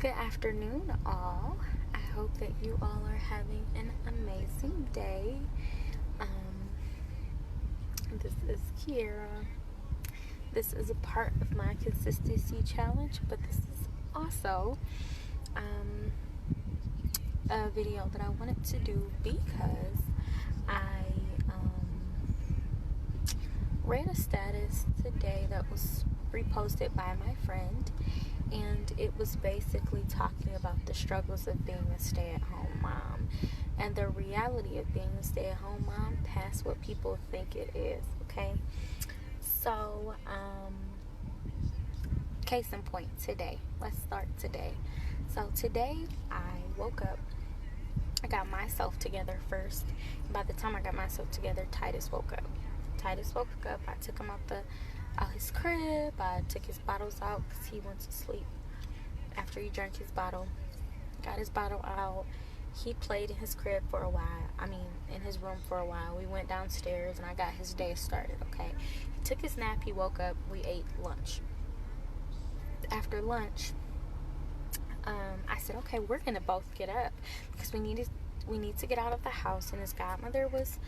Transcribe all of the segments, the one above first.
Good afternoon, all. I hope that you all are having an amazing day. This is Kiera. This is a part of my consistency challenge, but this is also a video that I wanted to do because I read a status today that was reposted by my friend, and it was basically talking about the struggles of being a stay-at-home mom and the reality of being a stay-at-home mom past what people think it is. Okay, so case in point, today, let's start today. So today I woke up, I got myself together first. By the time I got myself together, Titus woke up. I took him out his crib. I took his bottles out because he went to sleep after he drank his bottle. Got his bottle out. He played in his crib for a while. In his room for a while. We went downstairs and I got his day started, okay? He took his nap. He woke up. We ate lunch. After lunch, I said, okay, we're going to both get up because we need to get out of the house, and his godmother was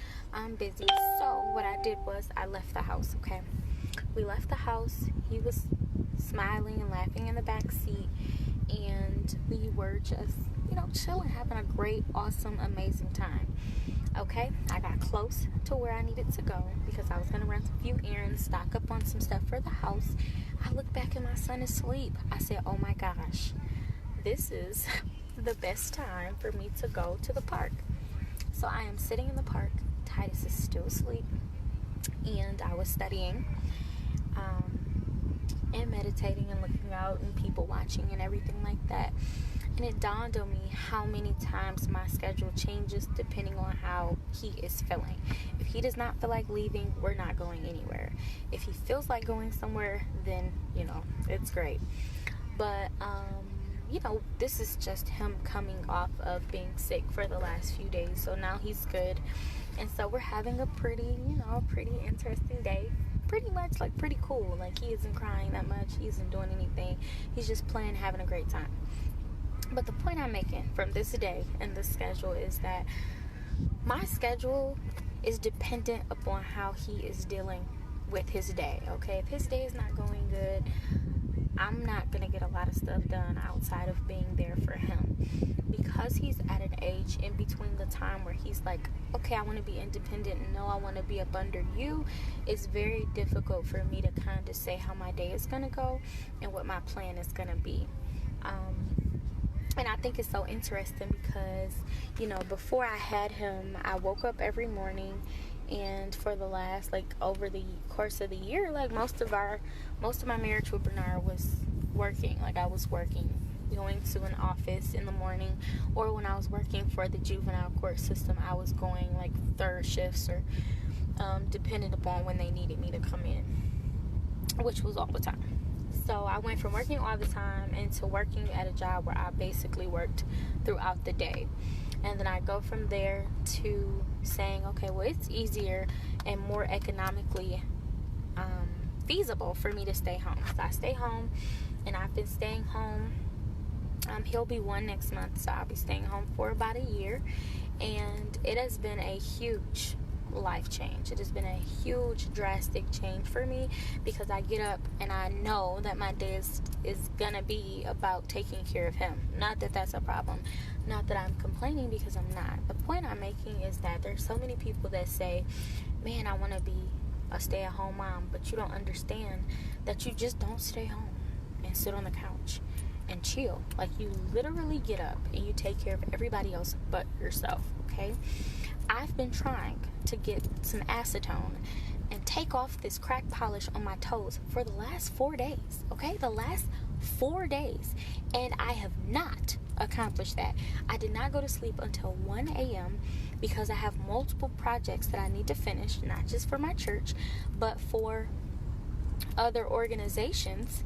busy. So what I did was I left the house, okay? We left the house. He was smiling and laughing in the back seat, and we were just, chilling, having a great, awesome, amazing time. Okay, I got close to where I needed to go because I was going to run a few errands, stock up on some stuff for the house. I looked back and my son is asleep. I said, oh my gosh, this is the best time for me to go to the park. So I am sitting in the park. Titus is still asleep, and I was studying and meditating and looking out and people watching and everything like that. And it dawned on me how many times my schedule changes depending on how he is feeling. If he does not feel like leaving, we're not going anywhere. If he feels like going somewhere, then, it's great. But, this is just him coming off of being sick for the last few days. So now he's good. And so we're having a pretty interesting day. Pretty much, pretty cool. He isn't crying that much. He isn't doing anything. He's just playing, having a great time. But the point I'm making from this day and this schedule is that my schedule is dependent upon how he is dealing with his day, okay? If his day is not going good, I'm not going to get a lot of stuff done outside of being there for him. Because he's at an age in between the time where he's like, okay, I want to be independent, and no, I want to be up under you, it's very difficult for me to kind of say how my day is going to go and what my plan is going to be. And I think it's so interesting because, before I had him, I woke up every morning, and for the last, over the course of the year, most of my marriage with Bernard was working. I was working, going to an office in the morning, or when I was working for the juvenile court system, I was going, third shifts or depending upon when they needed me to come in, which was all the time. So I went from working all the time into working at a job where I basically worked throughout the day. And then I go from there to saying, okay, well, it's easier and more economically feasible for me to stay home. So I stay home, and I've been staying home. He'll be 1 next month, so I'll be staying home for about a year. And it has been a huge life change. It has been a huge, drastic change for me because I get up and I know that my day is gonna be about taking care of him. Not that that's a problem. Not that I'm complaining, because I'm not. The point I'm making is that there's so many people that say, man, I want to be a stay-at-home mom, but you don't understand that you just don't stay home and sit on the couch and chill. You literally get up and you take care of everybody else but yourself, okay? I've been trying to get some acetone and take off this crack polish on my toes for the last 4 days, okay? The last 4 days. And I have not accomplished that. I did not go to sleep until 1 a.m. because I have multiple projects that I need to finish, not just for my church, but for other organizations,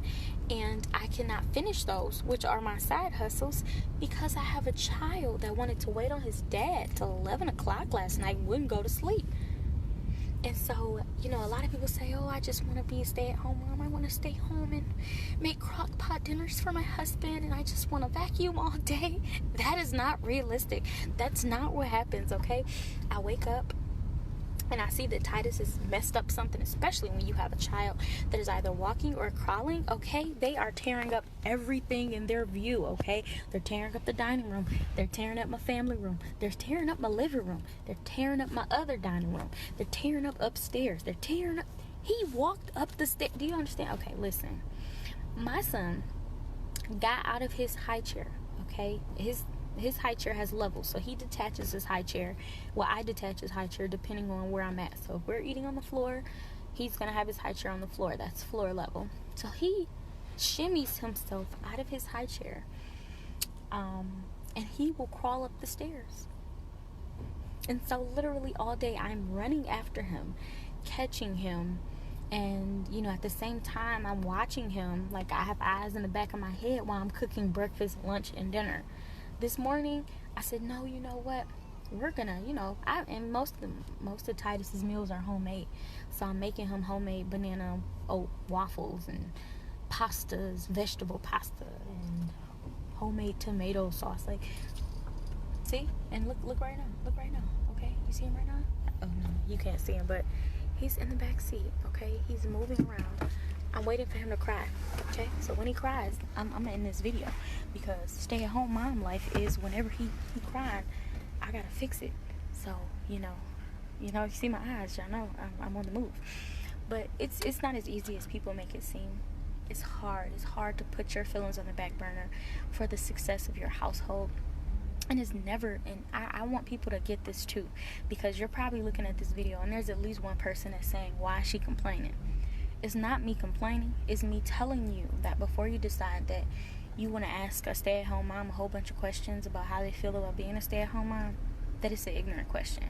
and I cannot finish those, which are my side hustles, because I have a child that wanted to wait on his dad till 11 o'clock last night and wouldn't go to sleep. And so, you know, a lot of people say, oh, I just want to be a stay-at-home mom. I want to stay home and make crock pot dinners for my husband, and I just want to vacuum all day. That is not realistic. That's not what happens, okay? I wake up and I see that Titus has messed up something, especially when you have a child that is either walking or crawling, okay? They are tearing up everything in their view, okay? They're tearing up the dining room. They're tearing up my family room. They're tearing up my living room. They're tearing up my other dining room. They're tearing up upstairs. They're tearing up... He walked up the stairs. Do you understand? Okay, listen. My son got out of his high chair, okay? His high chair has levels, so he detaches his high chair. Well, I detach his high chair depending on where I'm at. So if we're eating on the floor, he's gonna have his high chair on the floor. That's floor level. So he shimmies himself out of his high chair, and he will crawl up the stairs. And so literally all day I'm running after him, catching him, and you know, at the same time I'm watching him. Like, I have eyes in the back of my head while I'm cooking breakfast, lunch, and dinner. This morning, I said, no, you know what? We're gonna, you know, and most of Titus's meals are homemade. So I'm making him homemade banana oat waffles and pastas, vegetable pasta, and homemade tomato sauce. Like, see? And look right now. Look right now. Okay? You see him right now? Oh no, you can't see him, but he's in the back seat, okay? He's moving around. I'm waiting for him to cry, okay? So when he cries, I'm in this video, because stay-at-home mom life is whenever he crying, I gotta fix it. So, you know, you see my eyes, y'all know I'm on the move. But it's not as easy as people make it seem. It's hard. It's hard to put your feelings on the back burner for the success of your household. And it's never, and I want people to get this too, because you're probably looking at this video and there's at least one person that's saying, why is she complaining? It's not me complaining. It's me telling you that before you decide that you want to ask a stay-at-home mom a whole bunch of questions about how they feel about being a stay-at-home mom, that it's an ignorant question.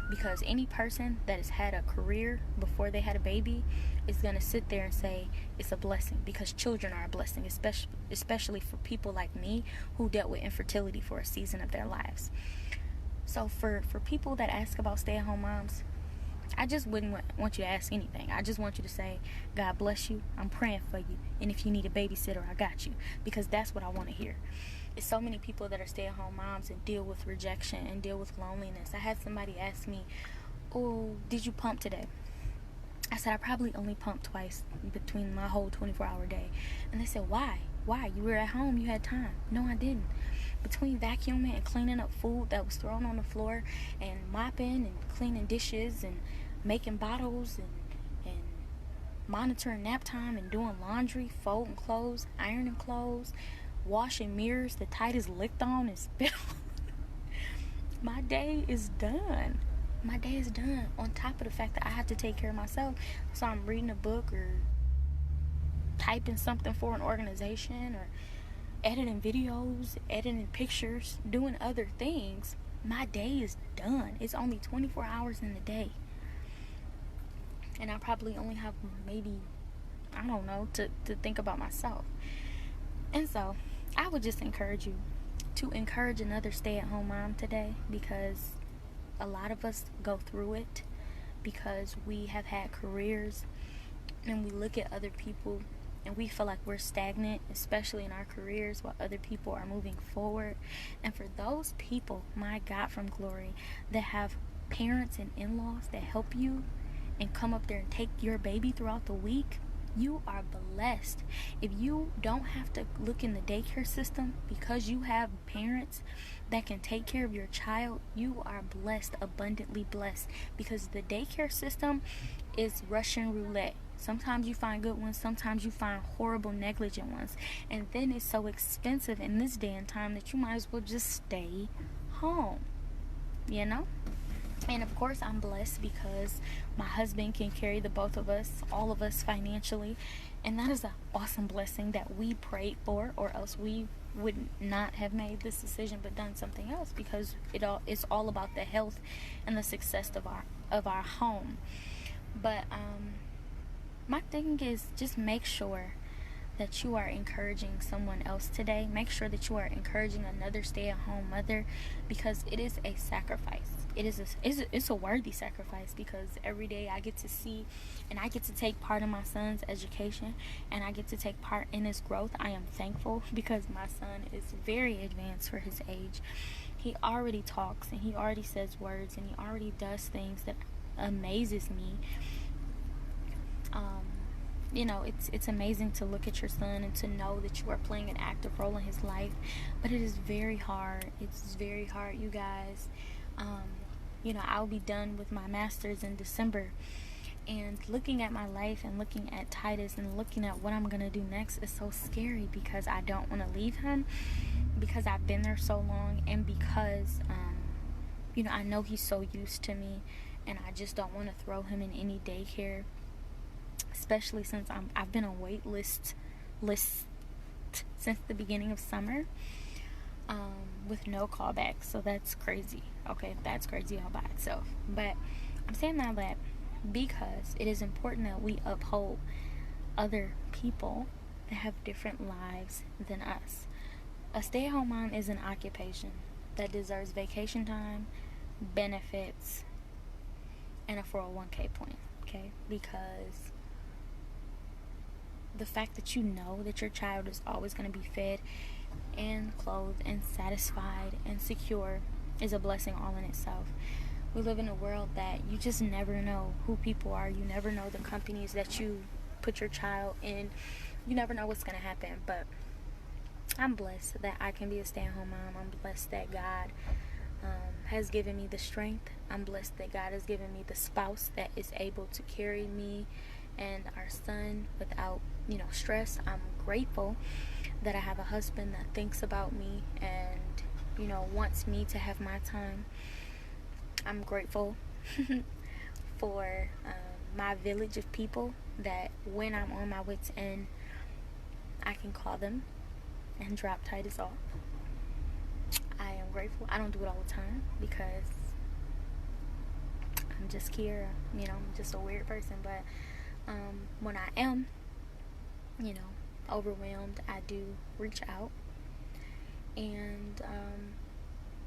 Because any person that has had a career before they had a baby is going to sit there and say it's a blessing, because children are a blessing, especially for people like me who dealt with infertility for a season of their lives. So for people that ask about stay-at-home moms, I just wouldn't want you to ask anything. I just want you to say, God bless you, I'm praying for you, and if you need a babysitter, I got you, because that's what I want to hear. It's so many people that are stay-at-home moms and deal with rejection and deal with loneliness. I had somebody ask me, oh, did you pump today? I said, I probably only pumped twice between my whole 24-hour day. And they said, why? You were at home, you had time. No, I didn't. Between vacuuming and cleaning up food that was thrown on the floor, and mopping and cleaning dishes and making bottles and monitoring nap time and doing laundry, folding clothes, ironing clothes, washing mirrors that Titus licked on and spit on, my day is done. My day is done, on top of the fact that I have to take care of myself. So I'm reading a book or typing something for an organization or editing videos, editing pictures, doing other things. My day is done. It's only 24 hours in the day. And I probably only have maybe, I don't know, to think about myself. And so I would just encourage you to encourage another stay-at-home mom today, because a lot of us go through it because we have had careers and we look at other people and we feel like we're stagnant, especially in our careers, while other people are moving forward. And for those people, my God from glory, that have parents and in-laws that help you and come up there and take your baby throughout the week, you are blessed. If you don't have to look in the daycare system because you have parents that can take care of your child, you are blessed, abundantly blessed, because the daycare system is Russian roulette. Sometimes you find good ones, sometimes you find horrible, negligent ones, and then it's so expensive in this day and time that you might as well just stay home, you know? And of course I'm blessed because my husband can carry the both of us, all of us, financially, and that is an awesome blessing that we prayed for, or else we would not have made this decision but done something else, because it's all about the health and the success of our home. But my thing is, just make sure that you are encouraging someone else today. Make sure that you are encouraging another stay-at-home mother, because it is a sacrifice. It's a worthy sacrifice, because every day I get to see and I get to take part in my son's education, and I get to take part in his growth. I am thankful because my son is very advanced for his age. He already talks and he already says words and he already does things that amazes me. It's amazing to look at your son and to know that you are playing an active role in his life, but it is very hard. It's very hard, you guys. I'll be done with my master's in December, and looking at my life and looking at Titus and looking at what I'm gonna do next is so scary, because I don't want to leave him, because I've been there so long, and because I know he's so used to me, and I just don't want to throw him in any daycare, especially since I've been on wait list since the beginning of summer, with no callbacks. So that's crazy. Okay, that's crazy all by itself. But I'm saying all that because it is important that we uphold other people that have different lives than us. A stay-at-home mom is an occupation that deserves vacation time, benefits, and a 401k point. Okay, because the fact that you know that your child is always going to be fed and clothed and satisfied and secure is a blessing all in itself. We live in a world that you just never know who people are. You never know the companies that you put your child in. You never know what's going to happen. But I'm blessed that I can be a stay-at-home mom. I'm blessed that God has given me the strength. I'm blessed that God has given me the spouse that is able to carry me and our son without stress. I'm grateful that I have a husband that thinks about me and wants me to have my time. I'm grateful for my village of people that when I'm on my wits end, I can call them and drop Titus off. I am grateful. I don't do it all the time because I'm just Kiera. I'm just a weird person. But when I am, overwhelmed, I do reach out. And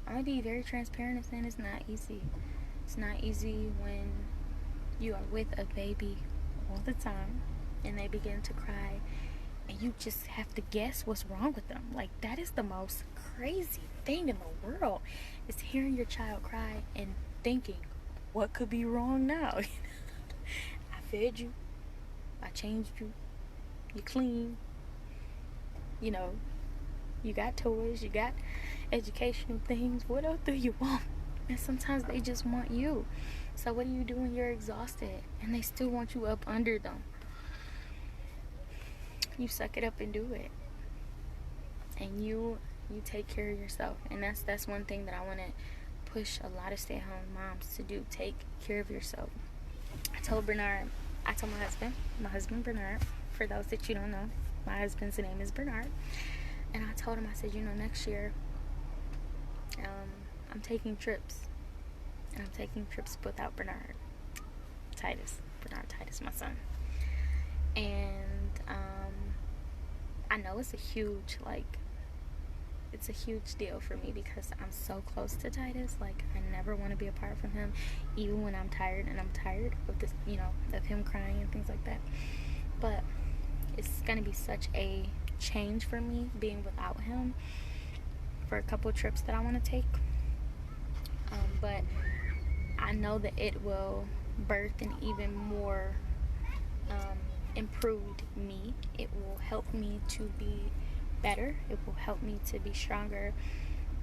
I'm going to be very transparent and saying it's not easy. It's not easy when you are with a baby all the time and they begin to cry and you just have to guess what's wrong with them. Like, that is the most crazy thing in the world, is hearing your child cry and thinking, what could be wrong now? I fed you, I changed you, you clean, you got toys, you got educational things. What else do you want? And sometimes they just want you. So what do you do when you're exhausted and they still want you up under them? You suck it up and do it. And you take care of yourself. And that's one thing that I want to push a lot of stay-at-home moms to do. Take care of yourself. I told my husband Bernard, for those that you don't know, my husband's name is Bernard. And I told him, I said, next year, I'm taking trips. And I'm taking trips without Bernard. Bernard Titus, my son. And I know it's a huge deal for me because I'm so close to Titus. Like, I never want to be apart from him, even when I'm tired. And I'm tired of this, of him crying and things like that. But it's going to be such a change for me being without him for a couple trips that I want to take. But I know that it will birth an even more improved me. It will help me to be better. It will help me to be stronger.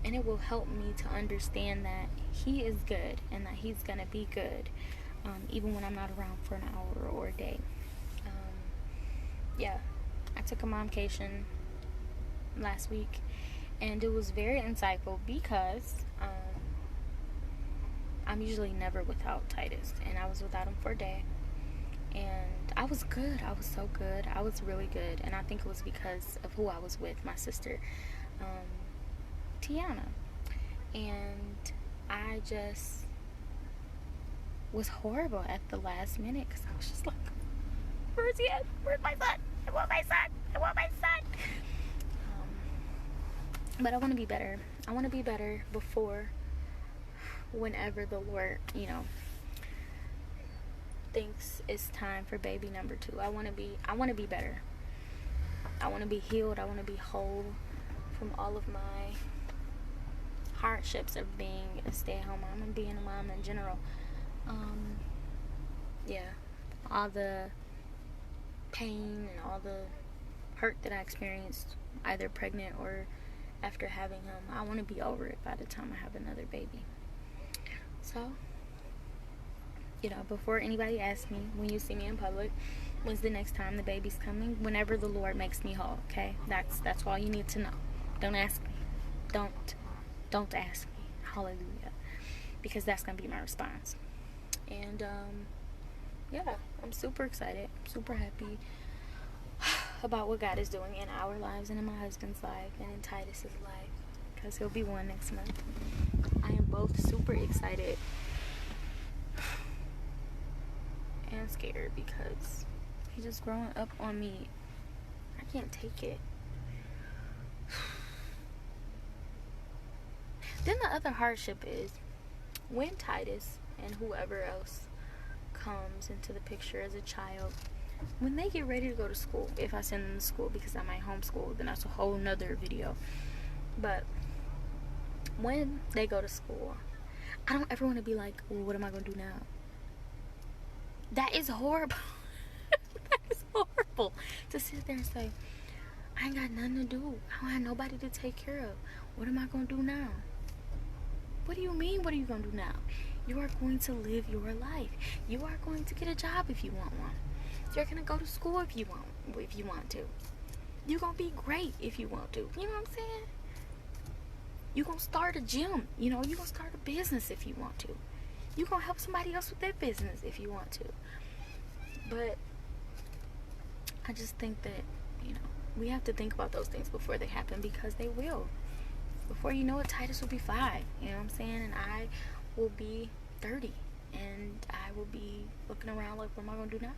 And it will help me to understand that he is good and that he's going to be good, even when I'm not around for an hour or a day. I took a momcation last week, and it was very insightful because I'm usually never without Titus, and I was without him for a day, and I was good. I was so good. I was really good, and I think it was because of who I was with, my sister, Tiana, and I just was horrible at the last minute because I was just like, where is he at? Where's my son? I want my son. I want my son. But I want to be better. I want to be better before, whenever the Lord, thinks it's time for baby number 2. I want to be better. I want to be healed. I want to be whole from all of my hardships of being a stay-at-home mom and being a mom in general. All the pain and all the hurt that I experienced, either pregnant or after having him, I want to be over it by the time I have another baby. So, before anybody asks me, when you see me in public, when's the next time the baby's coming? Whenever the Lord makes me whole, okay? That's all you need to know. Don't ask me. Don't ask me. Hallelujah. Because that's going to be my response. And, I'm super excited. I'm super happy about what God is doing in our lives and in my husband's life and in Titus's life. Because he'll be 1 next month. I am both super excited and scared because he's just growing up on me. I can't take it. Then the other hardship is when Titus and whoever else comes into the picture as a child, when they get ready to go to school, if I send them to school, because I might homeschool, then that's a whole nother video. But when they go to school, I don't ever want to be like, well, what am I going to do now? That is horrible. That is horrible to sit there and say, I ain't got nothing to do. I don't have nobody to take care of. What am I going to do now? What do you mean, what are you going to do now? You are going to live your life. You are going to get a job if you want one. You're going to go to school if you want to. You're going to be great if you want to. You know what I'm saying? You're going to start a gym. You're going to start a business if you want to. You're going to help somebody else with their business if you want to. But I just think that, we have to think about those things before they happen, because they will. Before you know it, Titus will be 5. You know what I'm saying? And I will be 30. And I will be looking around like, what am I going to do now?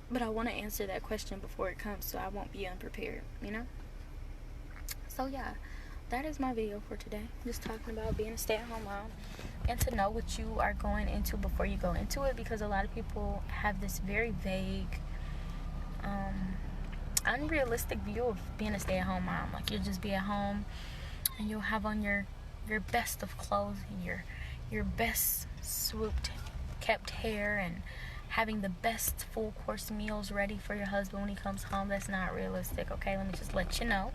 But I want to answer that question before it comes, so I won't be unprepared, So yeah, that is my video for today. Just talking about being a stay-at-home mom and to know what you are going into before you go into it, because a lot of people have this very vague, unrealistic view of being a stay-at-home mom. Like, you'll just be at home and you'll have on your best of clothes, your best swooped kept hair, and having the best full course meals ready for your husband when he comes home. That's not realistic, okay? Let me just let you know.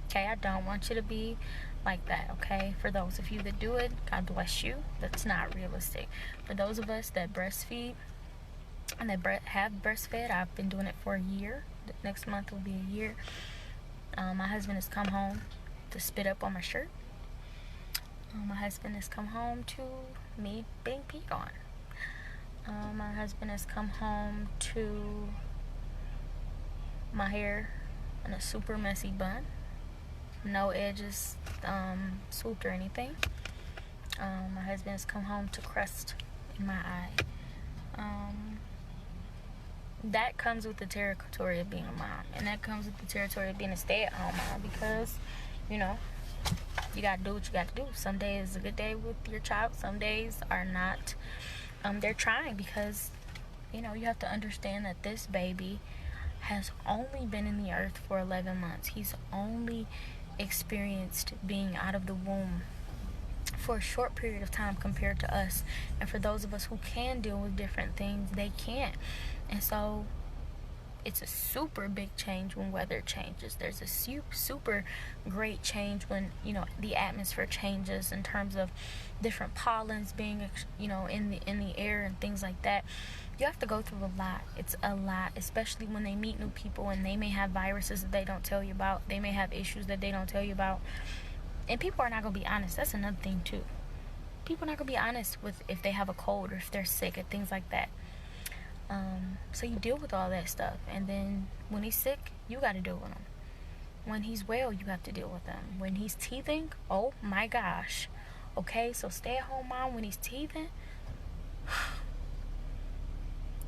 Okay, I don't want you to be like that, okay? For those of you that do it, God bless you. That's not realistic. For those of us that breastfeed and that have breastfed, I've been doing it for a year. Next month will be a year. My husband has come home to spit up on my shirt. My husband has come home to me being peed on. My husband has come home to my hair in a super messy bun. No edges swooped or anything. My husband has come home to crust in my eye. That comes with the territory of being a mom. And that comes with the territory of being a stay-at-home mom, because, you got to do what you got to do. Some days is a good day with your child. Some days are not. They're trying, because, you have to understand that this baby has only been in the earth for 11 months. He's only experienced being out of the womb for a short period of time compared to us. And for those of us who can deal with different things, they can't. And so it's a super big change when weather changes. There's a super great change when, the atmosphere changes in terms of different pollens being, in the air and things like that. You have to go through a lot. It's a lot, especially when they meet new people and they may have viruses that they don't tell you about. They may have issues that they don't tell you about. And people are not going to be honest. That's another thing too. People are not going to be honest with if they have a cold or if they're sick and things like that. So you deal with all that stuff. And then when he's sick, you got to deal with him. When he's well, you have to deal with him. When he's teething, oh my gosh. Okay, so stay at home mom, when he's teething,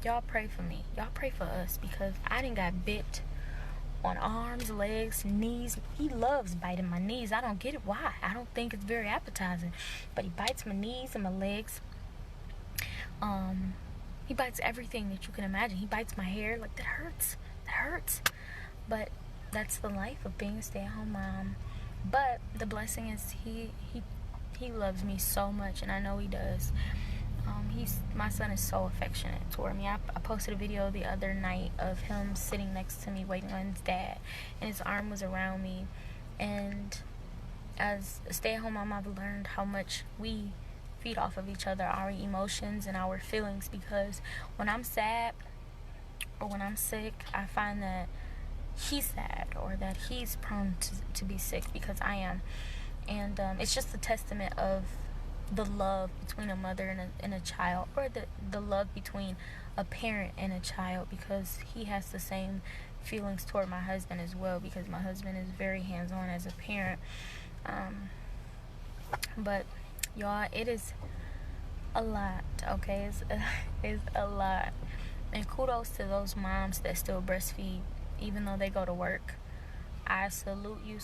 y'all pray for me. Y'all pray for us, because I done got bit on arms, legs, knees. He loves biting my knees. I don't get it. Why? I don't think it's very appetizing, but he bites my knees and my legs. He bites everything that you can imagine. He bites my hair. Like, that hurts. That hurts. But that's the life of being a stay-at-home mom. But the blessing is he loves me so much, and I know he does. My son is so affectionate toward me. I posted a video the other night of him sitting next to me waiting on his dad, and his arm was around me. And as a stay-at-home mom, I've learned how much we feed off of each other, our emotions and our feelings, because when I'm sad or when I'm sick, I find that he's sad, or that he's prone to be sick, because I am. And it's just a testament of the love between a mother and a child, or the love between a parent and a child, because he has the same feelings toward my husband as well, because my husband is very hands-on as a parent. But y'all, it is a lot, okay? It's a lot. And kudos to those moms that still breastfeed even though they go to work. I salute you,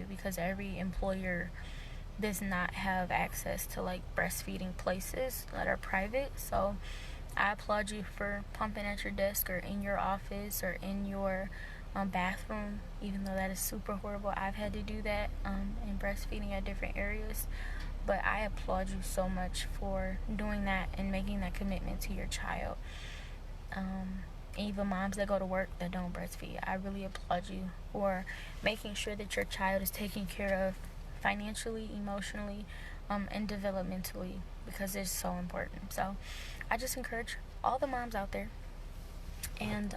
because every employer does not have access to like breastfeeding places that are private. So I applaud you for pumping at your desk, or in your office, or in your bathroom, even though that is super horrible. I've had to do that in breastfeeding at different areas, but I applaud you so much for doing that and making that commitment to your child. Even moms that go to work that don't breastfeed, I really applaud you for making sure that your child is taken care of financially, emotionally, and developmentally, because it's so important. So I just encourage all the moms out there, and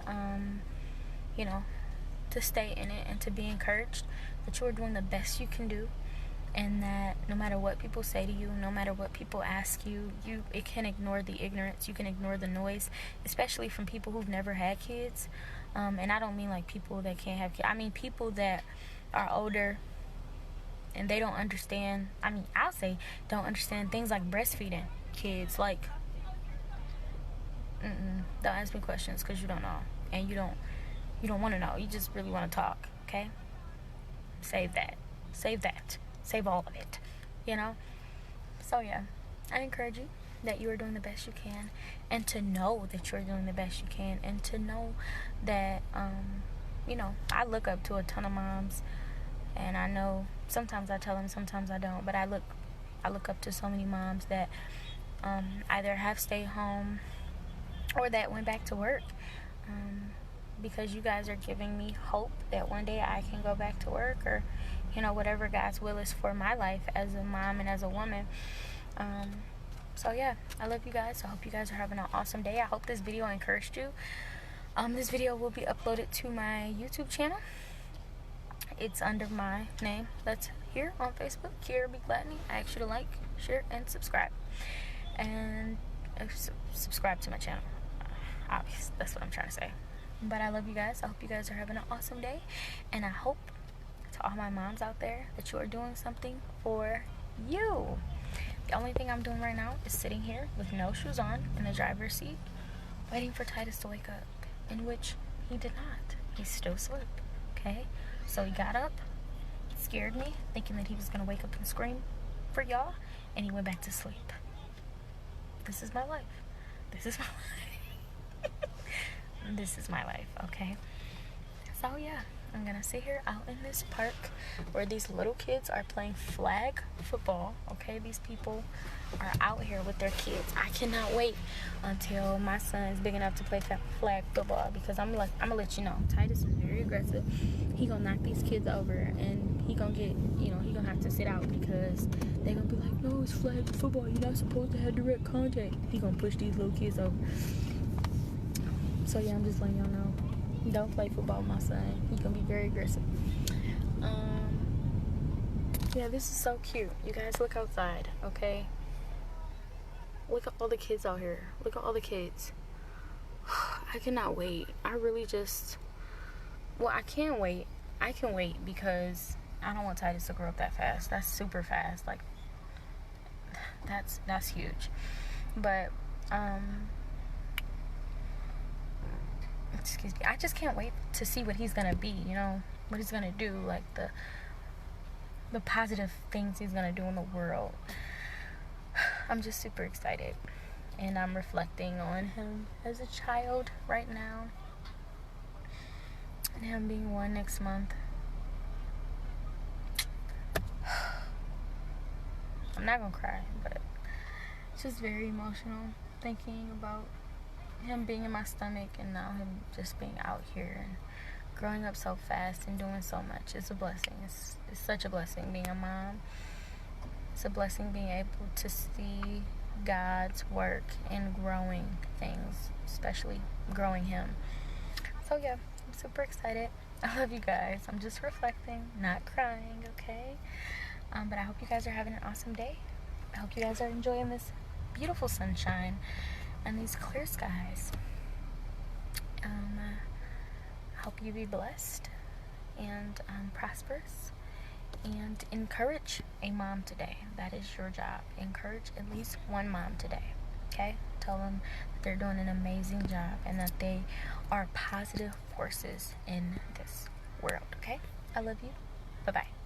to stay in it and to be encouraged that you are doing the best you can do, and that no matter what people say to you, no matter what people ask you, it can ignore the ignorance, you can ignore the noise, especially from people who've never had kids. And I don't mean like people that can't have kids. I mean people that are older and they don't understand. I'll say don't understand things like breastfeeding kids. Like, don't ask me questions, because you don't know, and you don't want to know. You just really want to talk. Okay, save that. Save all of it, So yeah, I encourage you that you are doing the best you can, and to know that you're doing the best you can, and to know that I look up to a ton of moms, and I know sometimes I tell them, sometimes I don't, but I look up to so many moms that either have stayed home or that went back to work, because you guys are giving me hope that one day I can go back to work, or whatever God's will is for my life as a mom and as a woman. So yeah, I love you guys. I hope you guys are having an awesome day. I hope this video encouraged you. This video will be uploaded to my YouTube channel. It's under my name that's here on Facebook, Kiera B. Gladney. I ask you to like, share, and subscribe. And subscribe to my channel. Obvious, that's what I'm trying to say. But I love you guys. I hope you guys are having an awesome day, and I hope to all my moms out there that you are doing something for you. The only thing I'm doing right now is sitting here with no shoes on in the driver's seat, waiting for Titus to wake up, in which he did not. He's still asleep, okay? So he got up, scared me, thinking that he was going to wake up and scream for y'all, and he went back to sleep. This is my life. This is my life. This is my life, okay? So yeah, I'm gonna sit here out in this park where these little kids are playing flag football, okay? These people are out here with their kids. I cannot wait until my son is big enough to play flag football, because I'm gonna let you know, Titus is very aggressive. He gonna knock these kids over, and he gonna get, he gonna have to sit out, because they gonna be like, no, it's flag football, you're not supposed to have direct contact. He gonna push these little kids over. So yeah, I'm just letting y'all know, don't play football with my son. He can be very aggressive. Yeah, this is so cute. You guys, look outside, okay? Look at all the kids out here. Look at all the kids. I cannot wait. I really just... Well, I can wait. I can wait, because I don't want Titus to grow up that fast. That's super fast. Like, that's huge. But, excuse me, I just can't wait to see what he's gonna be, you know, what he's gonna do, like the positive things he's gonna do in the world. I'm just super excited, and I'm reflecting on him as a child right now, and him being 1 next month. I'm not gonna cry, but it's just very emotional thinking about him being in my stomach and now him just being out here and growing up so fast and doing so much. It's a blessing. It's such a blessing being a mom. It's a blessing being able to see God's work in growing things, especially growing him. So yeah, I'm super excited. I love you guys. I'm just reflecting, not crying, okay? But I hope you guys are having an awesome day. I hope you guys are enjoying this beautiful sunshine and these clear skies. I hope you be blessed and prosperous, and encourage a mom today. That is your job. Encourage at least one mom today, okay? Tell them that they're doing an amazing job and that they are positive forces in this world, okay? I love you. Bye-bye.